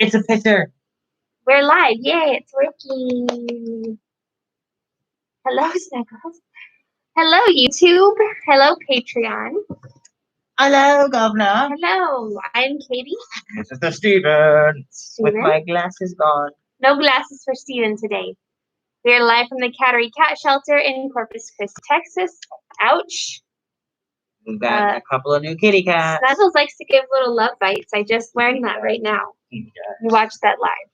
It's a picture. We're live. Yay, it's working. Hello, Snuggles. Hello, YouTube. Hello, Patreon. Hello, Governor. Hello, I'm Katie. This is the Steven. With my glasses gone. No glasses for Steven today. We are live from the Cattery Cat Shelter in Corpus Christi, Texas. Ouch. We've got a couple of new kitty cats. Snuggles likes to give little love bites. I just learned that right now. You watched that live.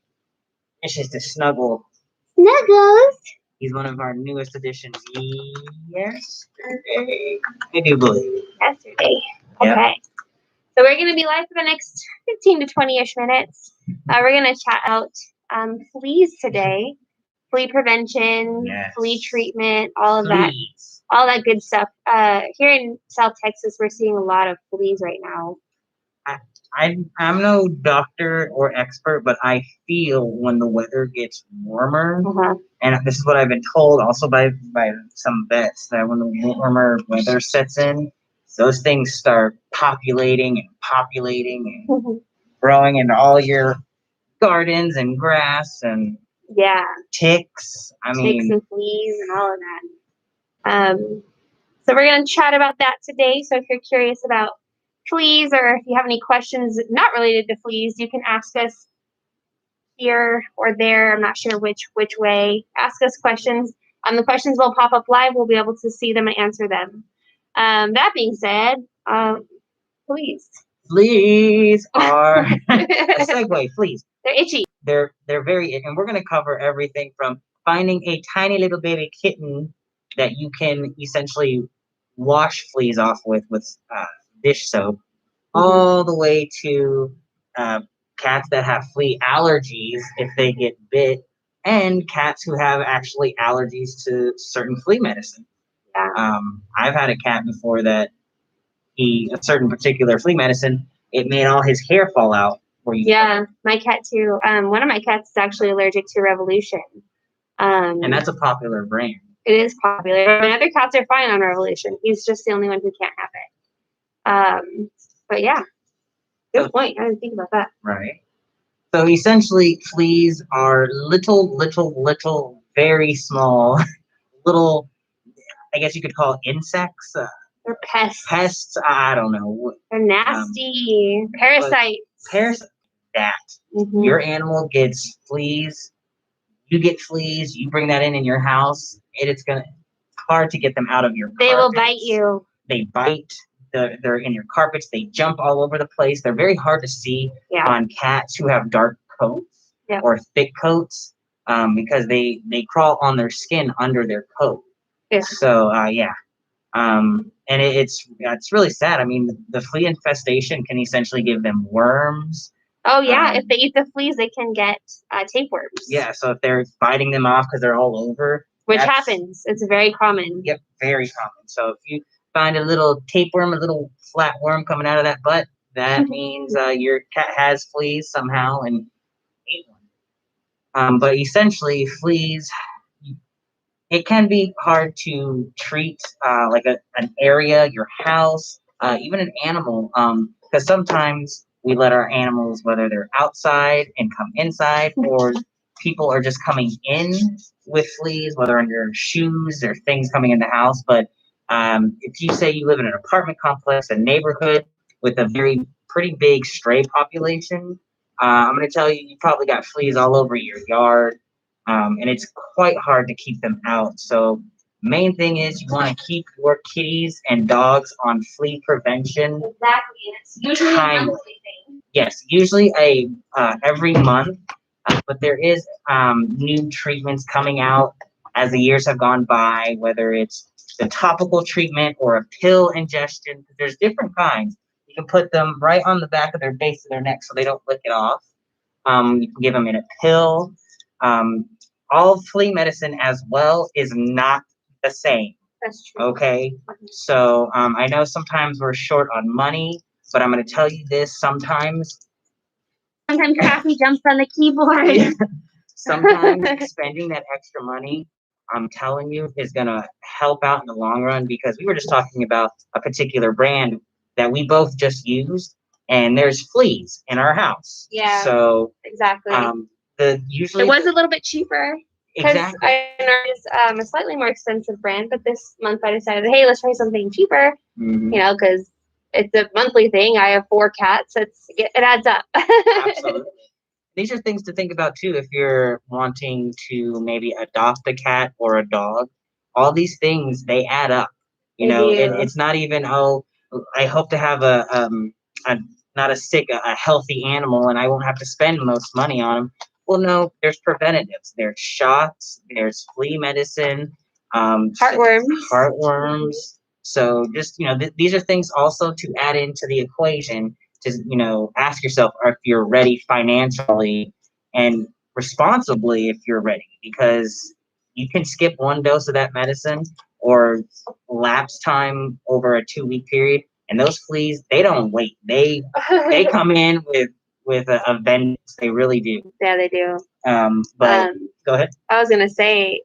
It's just a snuggle. Snuggles. He's one of our newest additions. Yesterday. I do believe. Yesterday. Yep. Okay. So we're going to be live for the next 15 to 20-ish minutes. We're going to chat out fleas today. Flea prevention, flea treatment, all of that. All that good stuff. Here in South Texas, we're seeing a lot of fleas right now. I'm no doctor or expert, but I feel when the weather gets warmer, and this is what I've been told also by some vets, that when the warmer weather sets in, those things start populating and growing into all your gardens and grass and ticks. Ticks and fleas and all of that. So we're going to chat about that today. So if you're curious about fleas, or if you have any questions not related to fleas, you can ask us here or there. I'm not sure which way. Ask us questions. The questions will pop up live. We'll be able to see them and answer them. That being said, fleas. Fleas are a segue. Fleas. They're itchy. They're very, and we're going to cover everything from finding a tiny little baby kitten that you can essentially wash fleas off with dish soap, all the way to cats that have flea allergies if they get bit, and cats who have actually allergies to certain flea medicine. I've had a cat before that a certain particular flea medicine, it made all his hair fall out. My cat too. One of my cats is actually allergic to Revolution. And that's a popular brand. It is popular. My other cats are fine on Revolution. He's just the only one who can't have it. But yeah, good point. I didn't think about that. Right. So essentially, fleas are little, very small, little, I guess you could call insects. They're pests. Pests, I don't know. They're nasty. Parasites. Your animal gets fleas. You get fleas. You bring that in your house. It's hard to get them out of your carpets. They will bite you. They bite. They're in your carpets. They jump all over the place. They're very hard to see on cats who have dark coats or thick coats because they crawl on their skin under their coat. So and it's really sad. I mean, the flea infestation can essentially give them worms. Oh yeah, if they eat the fleas, they can get tapeworms. Yeah, so if they're biting them off because they're all over, which happens, it's very common. Yep, very common. So if you find a little tapeworm, a little flat worm coming out of that butt, that means your cat has fleas somehow and ate one. But essentially, fleas, it can be hard to treat like an area, your house, even an animal, because sometimes we let our animals, whether they're outside and come inside, or people are just coming in with fleas, whether under shoes or things coming in the house. But if you say you live in an apartment complex, a neighborhood with a pretty big stray population, I'm going to tell you, you probably got fleas all over your yard, and it's quite hard to keep them out. So main thing is you want to keep your kitties and dogs on flea prevention. Exactly, and it's usually a monthly thing. Yes, usually every month, but there is new treatments coming out as the years have gone by, whether it's the topical treatment or a pill ingestion. There's different kinds. You can put them right on the back of their base of their neck so they don't lick it off. You can give them in a pill. All flea medicine as well is not the same. That's true. Okay, so I know sometimes we're short on money, but I'm going to tell you this: sometimes Kathy jumps on the keyboard. Sometimes spending that extra money, I'm telling you, is going to help out in the long run, because we were just talking about a particular brand that we both just used, and there's fleas in our house. Yeah. So exactly. Usually it was a little bit cheaper because exactly. I know it's a slightly more expensive brand, but this month I decided, hey, let's try something cheaper. Mhm. You know, because it's a monthly thing. I have 4 cats. It adds up. Absolutely. These are things to think about too if you're wanting to maybe adopt a cat or a dog. All these things, they add up. You They know, do. it's not even, oh, I hope to have a not a sick, a healthy animal, and I won't have to spend most money on them. Well, no, there's preventatives. There's shots. There's flea medicine. Heartworms. Heartworms. So just these are things also to add into the equation to ask yourself if you're ready financially and responsibly if you're ready, because you can skip one dose of that medicine or lapse time over a 2-week period, and those fleas, they don't wait. They come in with a vengeance. They really do. Yeah, they do. But go ahead. I was gonna say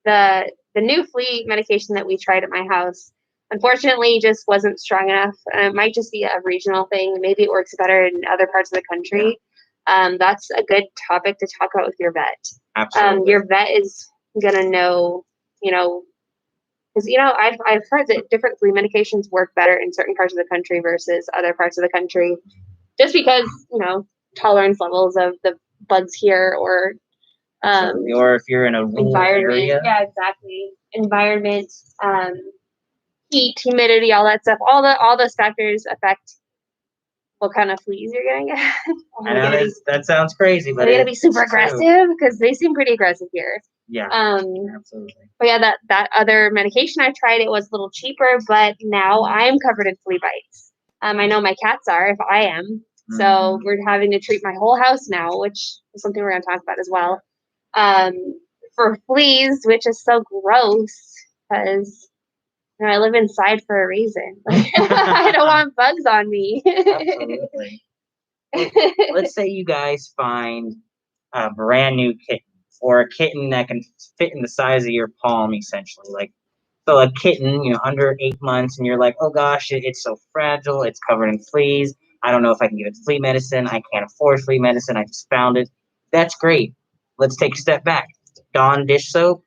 the new flea medication that we tried at my house, unfortunately, just wasn't strong enough. It might just be a regional thing. Maybe it works better in other parts of the country. That's a good topic to talk about with your vet. Absolutely. Your vet is gonna know, because I've heard that different flea medications work better in certain parts of the country versus other parts of the country, just because tolerance levels of the bugs here or or if you're in a rural area. Yeah, exactly. Environment, heat, humidity, all that stuff. All those factors affect what kind of fleas you're gonna get. I know that sounds crazy, but are they gonna be super aggressive? Because they seem pretty aggressive here. Yeah. Absolutely. But yeah, that other medication I tried, it was a little cheaper, but now I'm covered in flea bites. I know my cats are, if I am. So we're having to treat my whole house now, which is something we're going to talk about as well. For fleas, which is so gross because I live inside for a reason. I don't want bugs on me. Absolutely. Let's say you guys find a brand new kitten, or a kitten that can fit in the size of your palm, essentially. So a kitten, under 8 months, and you're like, oh gosh, it's so fragile. It's covered in fleas. I don't know if I can give it flea medicine. I can't afford flea medicine. I just found it. That's great. Let's take a step back. Dawn dish soap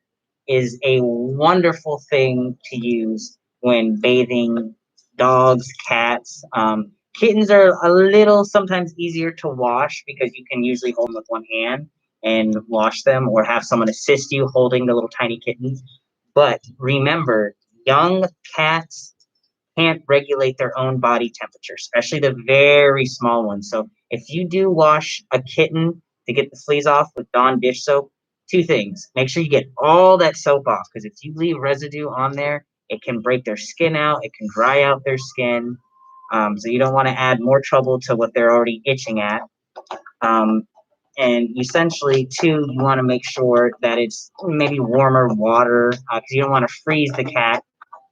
is a wonderful thing to use when bathing dogs, cats. Kittens are a little sometimes easier to wash because you can usually hold them with one hand and wash them, or have someone assist you holding the little tiny kittens. But remember, young cats can't regulate their own body temperature, especially the very small ones. So if you do wash a kitten to get the fleas off with Dawn dish soap, 2 things. Make sure you get all that soap off, because if you leave residue on there, it can break their skin out. It can dry out their skin. So you don't want to add more trouble to what they're already itching at. And essentially, too, you want to make sure that it's maybe warmer water, because you don't want to freeze the cat.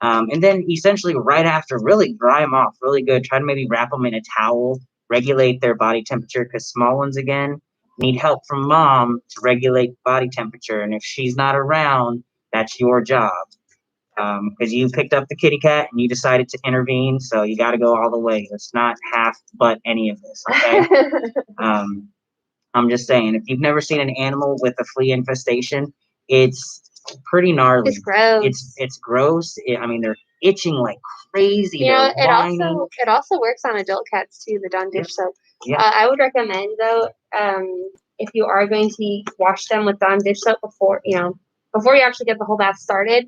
And then essentially right after, really dry them off really good. Try to maybe wrap them in a towel, regulate their body temperature, because small ones, again, need help from mom to regulate body temperature. And if she's not around, that's your job. Because you picked up the kitty cat and you decided to intervene, so you got to go all the way. Let's not half but any of this, okay? I'm just saying, if you've never seen an animal with a flea infestation, it's pretty gnarly. It's gross. It's gross. I mean, they're itching like crazy. It also works on adult cats too. The Dawn dish soap. Yeah. I would recommend though, if you are going to wash them with Dawn dish soap before you actually get the whole bath started,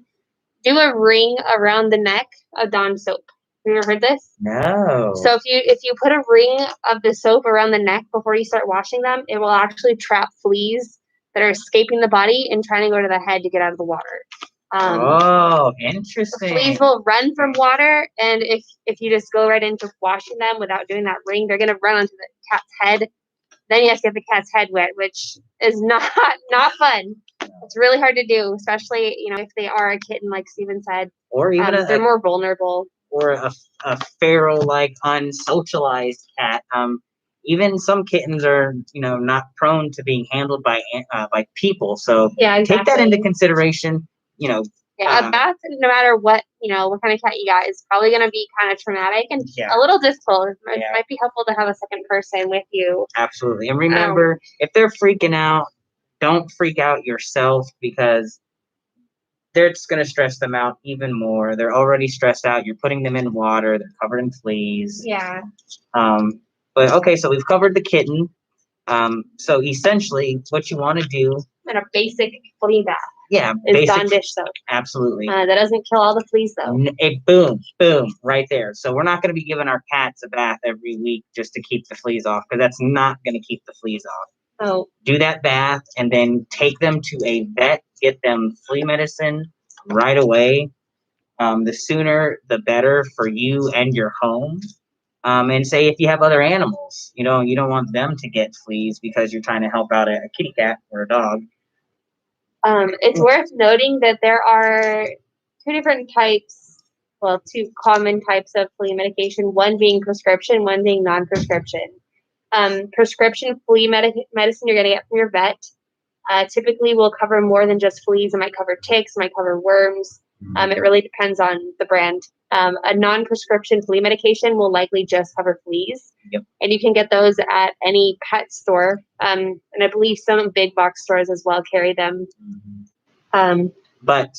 do a ring around the neck of Dawn soap. Have you ever heard this? No. So if you put a ring of the soap around the neck before you start washing them, it will actually trap fleas that are escaping the body and trying to go to the head to get out of the water. Interesting. Fleas will run from water, and if you just go right into washing them without doing that ring, they're going to run onto the cat's head. Then you have to get the cat's head wet, which is not fun. It's really hard to do, especially if they are a kitten, like Steven said, or even they're more vulnerable. Or a feral, like unsocialized cat. Even some kittens are not prone to being handled by people. So yeah, exactly. Take that into consideration. Yeah, a bath, no matter what, what kind of cat you got, is probably going to be kind of traumatic and a little difficult. It might be helpful to have a second person with you. Absolutely. And remember, if they're freaking out, don't freak out yourself, because they're just going to stress them out even more. They're already stressed out. You're putting them in water. They're covered in fleas. Yeah. But okay, so we've covered the kitten. So essentially, what you want to do, and a basic flea bath. Yeah, is Dawn dish soap. Absolutely. That doesn't kill all the fleas though. Boom, boom, right there. So we're not going to be giving our cats a bath every week just to keep the fleas off, because that's not going to keep the fleas off. Oh. Do that bath and then take them to a vet. Get them flea medicine right away. The sooner, the better for you and your home. And say if you have other animals, you don't want them to get fleas because you're trying to help out a kitty cat or a dog. It's worth noting that there are two common types of flea medication, one being prescription, one being non-prescription. Prescription flea medicine you're going to get from your vet typically will cover more than just fleas. It might cover ticks, it might cover worms. It really depends on the brand. A non-prescription flea medication will likely just cover fleas. Yep. And you can get those at any pet store. And I believe some big box stores as well carry them. But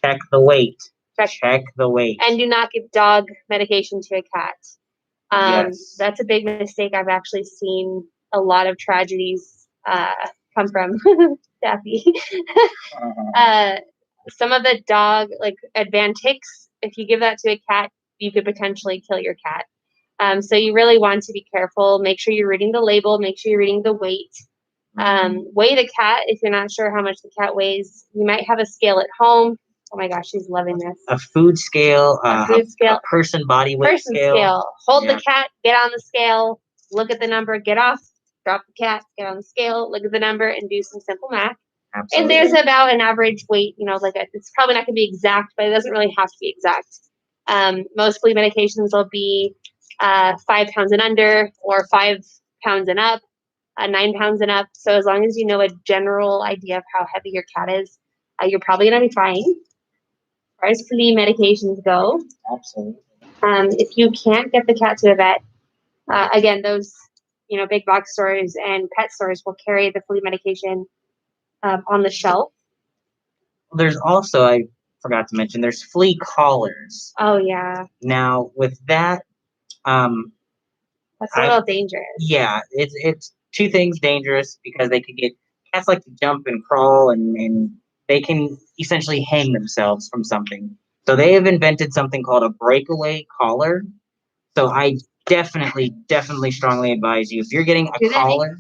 check the weight. Check the weight. And do not give dog medication to a cat. Yes. That's a big mistake. I've actually seen a lot of tragedies come from Daffy. Some of the dog, like Advantix, if you give that to a cat, you could potentially kill your cat. So you really want to be careful. Make sure you're reading the label. Make sure you're reading the weight. Weigh the cat if you're not sure how much the cat weighs. You might have a scale at home. Oh my gosh, she's loving this. A food scale, a person body weight scale. Hold the cat, get on the scale, look at the number, get off, drop the cat, get on the scale, look at the number, and do some simple math. Absolutely. And there's about an average weight, it's probably not going to be exact, but it doesn't really have to be exact. Most flea medications will be 5 pounds and under, or 5 pounds and up, 9 pounds and up. So as long as you know a general idea of how heavy your cat is, you're probably going to be fine. As far as flea medications go, absolutely. If you can't get the cat to a vet, again, those big box stores and pet stores will carry the flea medication on the shelf. There's also, I forgot to mention, there's flea collars. Oh yeah. Now with that, that's a little dangerous. Yeah, it's two things dangerous, because they could get, cats like to jump and crawl, and they can essentially hang themselves from something. So they have invented something called a breakaway collar. So I definitely strongly advise you, if you're getting a collar.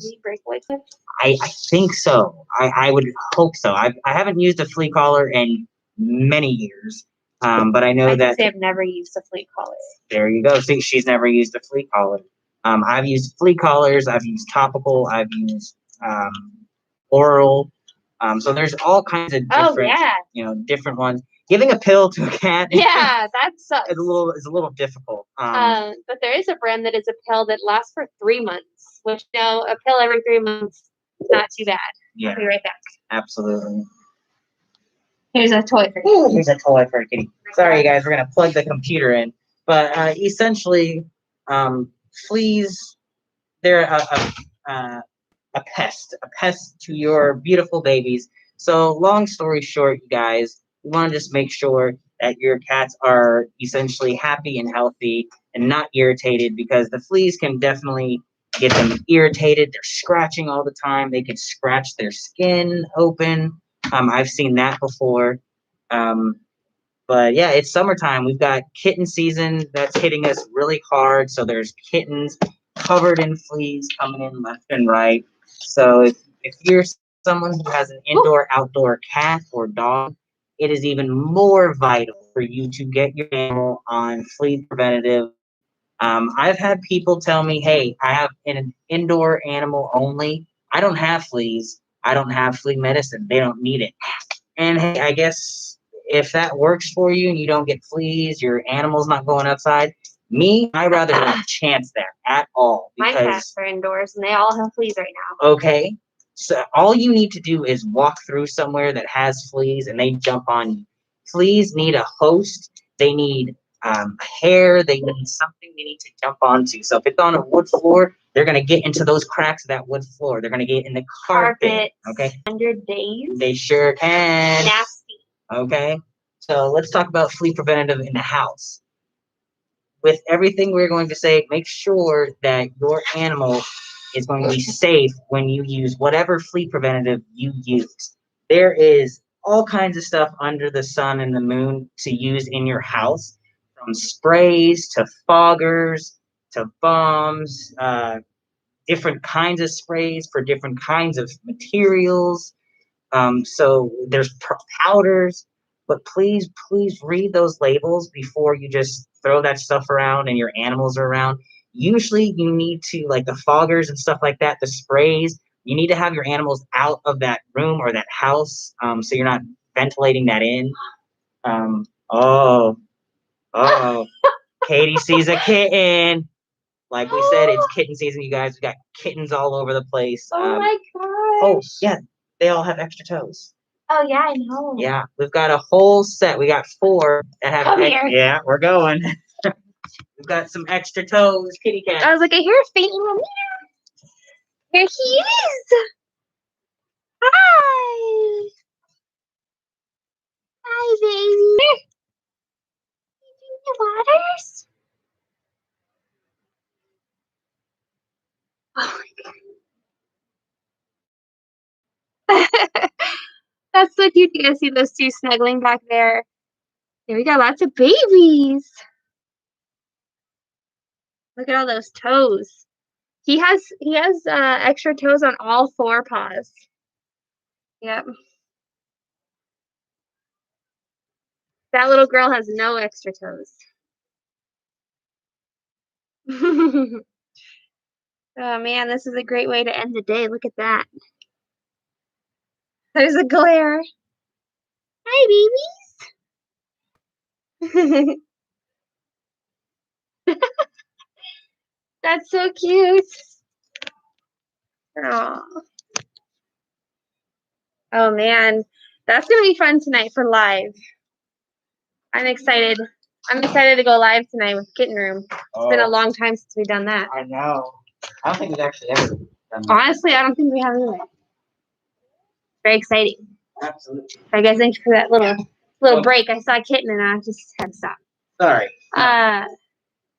I think so. I would hope so. I haven't used a flea collar in many years, but I know that I've never used a flea collar. There you go. See, she's never used a flea collar. I've used flea collars. I've used topical. I've used oral. So there's all kinds of different, different ones. Giving a pill to a cat, that sucks. It's a little difficult. But there is a brand that is a pill that lasts for 3 months, which a pill every 3 months is not too bad. Yeah. I'll be right back. Absolutely. Here's a toy for you. Here's a toy for a kitty. Sorry, you guys, we're gonna plug the computer in. But essentially, fleas, they're a pest to your beautiful babies. So long story short, you guys, you want to just make sure that your cats are essentially happy and healthy and not irritated, because the fleas can definitely get them irritated. They're scratching all the time. They can scratch their skin open. I've seen that before. But yeah, it's summertime. We've got kitten season that's hitting us really hard. So there's kittens covered in fleas coming in left and right. So if you're someone who has an indoor-outdoor cat or dog, it is even more vital for you to get your animal on flea preventative. I've had people tell me, hey, I have an indoor animal only. I don't have fleas. I don't have flea medicine. They don't need it. And hey, I guess if that works for you and you don't get fleas, your animal's not going outside, I'd rather not chance that at all. My cats are indoors and they all have fleas right now. Okay. So all you need to do is walk through somewhere that has fleas and they jump on you. fleas need a host. They need hair. They need something they need to jump onto. So if it's on a wood floor, they're gonna get into those cracks of that wood floor. They're gonna get in the carpet. Okay. 100 days. They sure can. Nasty. Okay. So let's talk about flea preventative in the house. With everything we're going to say, make sure that your animal is going to be safe when you use whatever flea preventative you use. There is all kinds of stuff under the sun and the moon to use in your house, from sprays to foggers to bombs, different kinds of sprays for different kinds of materials. So there's powders, but please, please read those labels before you just throw that stuff around and your animals are around. Usually you need to, like the foggers and stuff like that, the sprays, you need to have your animals out of that room or that house, so you're not ventilating that in. Oh, Katie sees a kitten. Like we said, it's kitten season, you guys. We got kittens all over the place. Oh my Oh, gosh. yeah, they all have extra toes. Oh yeah, I know. Yeah, we've got a whole set. We got 4 that have. Come here. Yeah, we're going. We've got some extra toes, kitty cat. I was like, I hear a faint little meow. Here he is. Hi. Hi, baby. You drink the waters? Oh my god. That's so cute. You guys see those 2 snuggling back there. There we go. Lots of babies. Look at all those toes. He has extra toes on all 4 paws. Yep. That little girl has no extra toes. Oh man, this is a great way to end the day. Look at that. There's a glare. Hi, babies. That's so cute. Aww. Oh man, that's gonna be fun tonight for live. I'm excited. I'm excited to go live tonight with Kitten Room. It's been a long time since we've done that. I know. I don't think we've actually ever done that. Honestly, I don't think we have either. Very exciting. Absolutely. I guess thanks for that little break. I saw a kitten and I just had to stop. Sorry.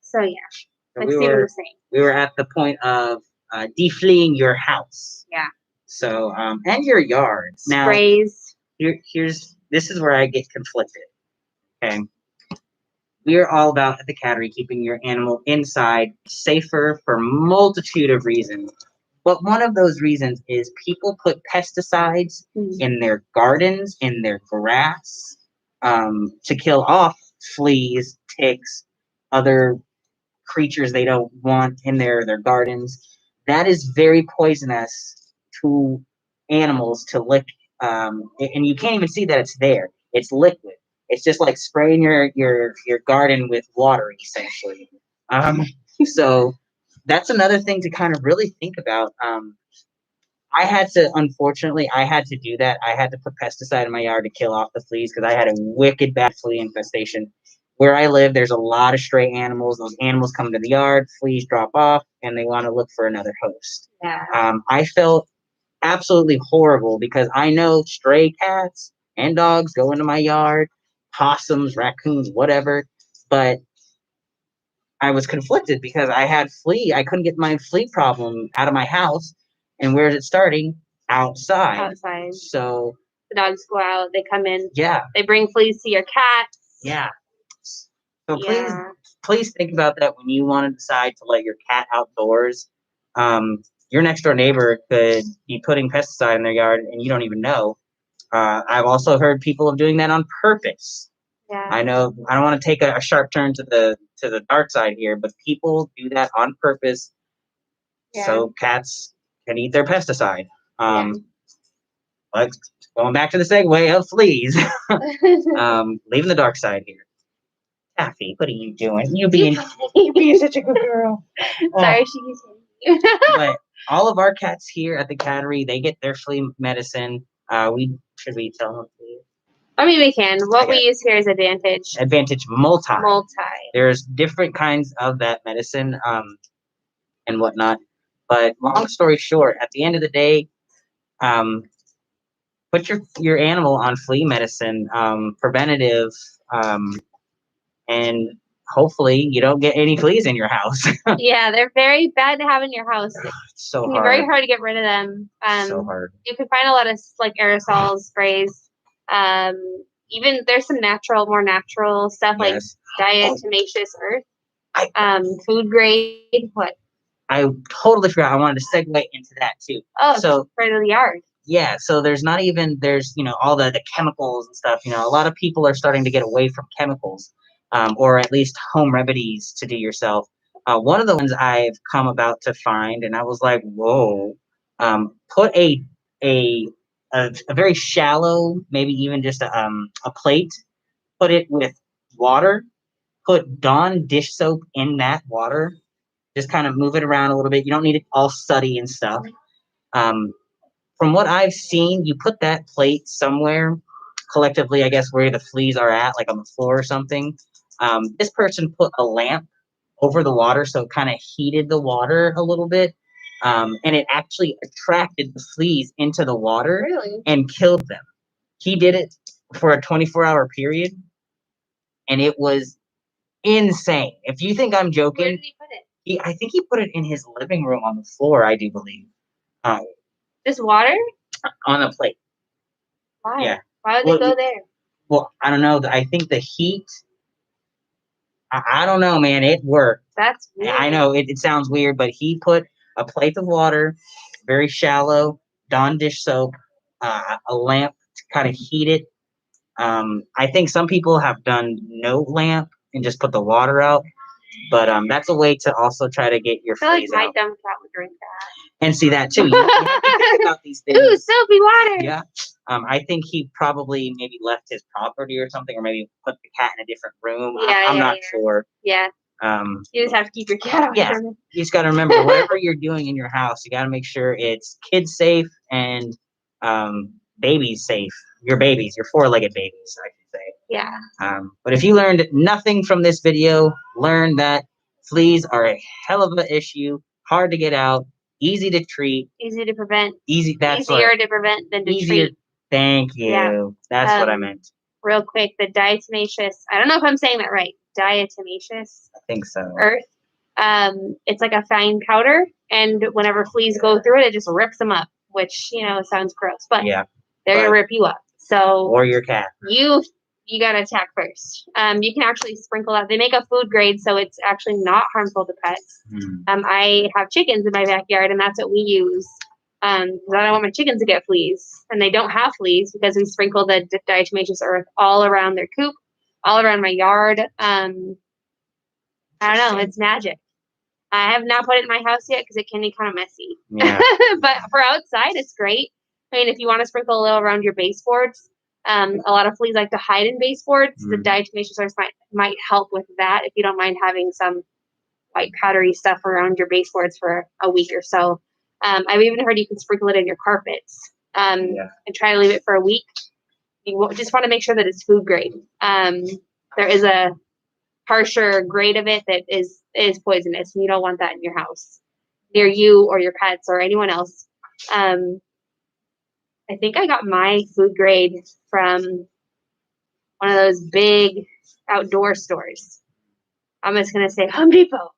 So yeah. So Let's see what we're saying. we were at the point of defleeing your house. Yeah. So and your yard. Sprays. Now, this is where I get conflicted. Okay. We are all about at the Cattery keeping your animal inside safer for a multitude of reasons. But one of those reasons is people put pesticides in their gardens, in their grass, to kill off fleas, ticks, other creatures they don't want in their gardens. That is very poisonous to animals to lick, and you can't even see that it's there. It's liquid. It's just like spraying your garden with water, essentially. So that's another thing to kind of really think about. Unfortunately, I had to do that. I had to put pesticide in my yard to kill off the fleas because I had a wicked bad flea infestation. Where I live, there's a lot of stray animals. Those animals come to the yard, fleas drop off, and they want to look for another host. Yeah. I felt absolutely horrible because I know stray cats and dogs go into my yard, possums, raccoons, whatever, but I was conflicted because I couldn't get my flea problem out of my house. And where is it starting? Outside. Outside. So the dogs go out, they come in. Yeah. They bring fleas to your cats. Yeah. So please think about that when you want to decide to let your cat outdoors. Your next door neighbor could be putting pesticide in their yard and you don't even know. I've also heard people of doing that on purpose. Yeah. I know I don't want to take a sharp turn to the dark side here, but people do that on purpose so cats can eat their pesticide. Like going back to the segue of fleas. Leaving the dark side here. Taffy, what are you doing? You being such a good girl. Sorry, she keeps hitting you. But all of our cats here at the Cattery, they get their flea medicine. Should we tell them, please? I mean, we can. What we use here is Advantage. Advantage Multi. Multi. There's different kinds of that medicine, and whatnot. But long story short, at the end of the day, put your animal on flea medicine, preventative, and hopefully you don't get any fleas in your house. Yeah, they're very bad to have in your house. It's so It can hard. be very hard to get rid of them. So hard. You can find a lot of like aerosol sprays. Even there's some more natural stuff like diatomaceous earth. Food grade. What? I totally forgot. I wanted to segue into that too. Oh, so right in the yard. Yeah, so there's all the chemicals and stuff. A lot of people are starting to get away from chemicals, or at least home remedies to do yourself. One of the ones I've come about to find, and I was like, whoa, put a very shallow, maybe even just a plate, put it with water, put Dawn dish soap in that water, just kind of move it around a little bit. You don't need it all sudsy and stuff. From what I've seen, you put that plate somewhere collectively, I guess, where the fleas are at, like on the floor or something. This person put a lamp over the water, so it kind of heated the water a little bit. And it actually attracted the fleas into the water and killed them. He did it for a 24-hour period, and it was insane. If you think I'm joking, where did he put it? I think he put it in his living room on the floor, I do believe. Just water? On a plate. Why? Yeah. Why would they go there? Well, I don't know. I think the heat. I don't know, man. It worked. That's weird. I know it sounds weird, but he put a plate of water, very shallow, Dawn dish soap, a lamp to kind of heat it. I think some people have done no lamp and just put the water out, but that's a way to also try to get your fleas my out. dumb cat would drink that. And see that too. You have to think about these things. Ooh, soapy water. Yeah. I think he probably maybe left his property or something, or maybe put the cat in a different room. I'm not sure. Yeah. You just have to keep your cat away from it. You just got to remember, whatever you're doing in your house, you got to make sure it's kid safe and babies safe. Your babies, your four-legged babies, I should say. Yeah. But if you learned nothing from this video, learn that fleas are a hell of an issue, hard to get out, easy to treat, easy to prevent. Easier to prevent than to treat. Thank you. Yeah. That's what I meant. Real quick, the diatomaceous. I don't know if I'm saying that right. Diatomaceous. I think so. Earth. It's like a fine powder, and whenever fleas go through it, it just rips them up. Which sounds gross, but they're gonna rip you up. So or your cat. You gotta attack first. You can actually sprinkle that. They make a food grade, so it's actually not harmful to pets. I have chickens in my backyard, and that's what we use. I don't want my chickens to get fleas, and they don't have fleas because we sprinkle the diatomaceous earth all around their coop, all around my yard. I don't know. It's magic. I have not put it in my house yet because it can be kind of messy. Yeah. But for outside, it's great. I mean, if you want to sprinkle a little around your baseboards, a lot of fleas like to hide in baseboards. The diatomaceous earth might help with that if you don't mind having some white powdery stuff around your baseboards for a week or so. I've even heard you can sprinkle it in your carpets and try to leave it for a week. You just want to make sure that it's food grade. There is a harsher grade of it that is poisonous, and you don't want that in your house near you or your pets or anyone else. I think I got my food grade from one of those big outdoor stores. I'm just gonna say Home Depot.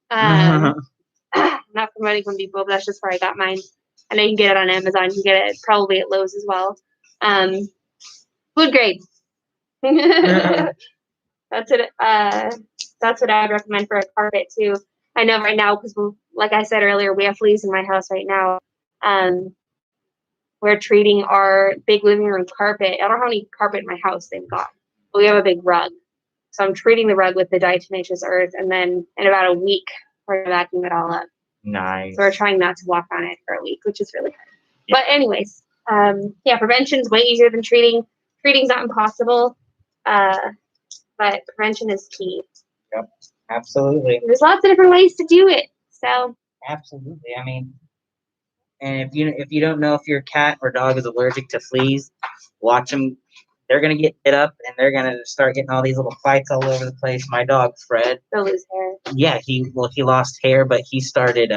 Not promoting Home Depot, but that's just where I got mine. And you can get it on Amazon. You can get it probably at Lowe's as well. Food grade. That's it. That's what I would recommend for a carpet too. I know right now because, like I said earlier, we have fleas in my house right now. We're treating our big living room carpet. I don't know how many carpet in my house they've got, but we have a big rug. So I'm treating the rug with the diatomaceous earth, and then in about a week, we're gonna vacuum it all up. Nice. So we're trying not to walk on it for a week, which is really hard. Yeah. But anyways, prevention's way easier than treating. Treating's not impossible, but prevention is key. Yep, absolutely. There's lots of different ways to do it. So absolutely. I mean, and if you don't know if your cat or dog is allergic to fleas, watch them they're gonna get hit up, and they're gonna start getting all these little fights all over the place. My dog Fred, They'll lose hair. yeah, he lost hair, but he started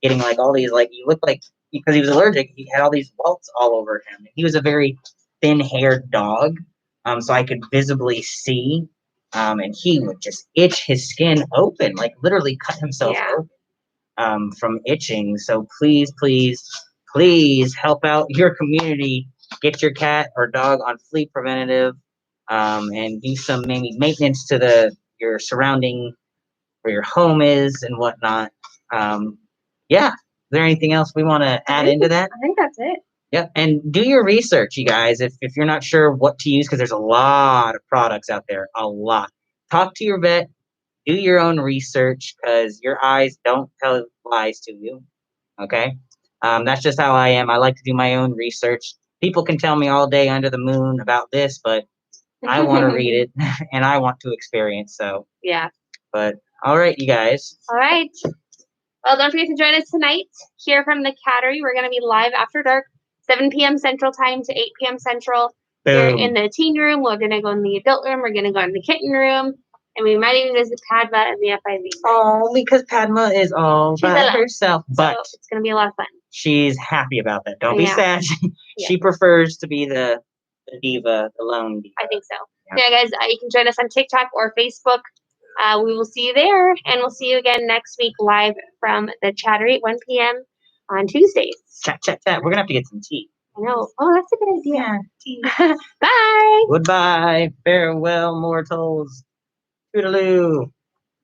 getting like all these, like, he looked like, because he was allergic, he had all these welts all over him. He was a very thin-haired dog, so I could visibly see, and he would just itch his skin open, like literally cut himself open from itching. So please, please, please help out your community. Get your cat or dog on flea preventative, and do some maybe maintenance to your surrounding where your home is and whatnot. Yeah. Is there anything else we want to add into that? I think that's it. Yep. And do your research, you guys. If you're not sure what to use, because there's a lot of products out there, a lot. Talk to your vet. Do your own research, because your eyes don't tell lies to you. Okay. That's just how I am. I like to do my own research. People can tell me all day under the moon about this, but I want to read it and I want to experience. So yeah. But all right, you guys. All right. Well, don't forget to join us tonight here from the Cattery. We're going to be live after dark, 7 p.m. Central Time to 8 p.m. Central. We're in the teen room. We're going to go in the adult room. We're going to go in the kitten room. And we might even visit Padma in the FIV. Oh, because Padma is all by herself. But so it's going to be a lot of fun. She's happy about that. Don't be sad. She prefers to be the diva, the lone diva. I think so. Yeah, guys, you can join us on TikTok or Facebook. We will see you there, and we'll see you again next week live from the Chattery at 1 p.m. on Tuesdays. Chat, chat, chat. We're going to have to get some tea. I know. Oh, that's a good idea. Yeah, tea. Bye. Goodbye. Farewell, mortals. Toodaloo.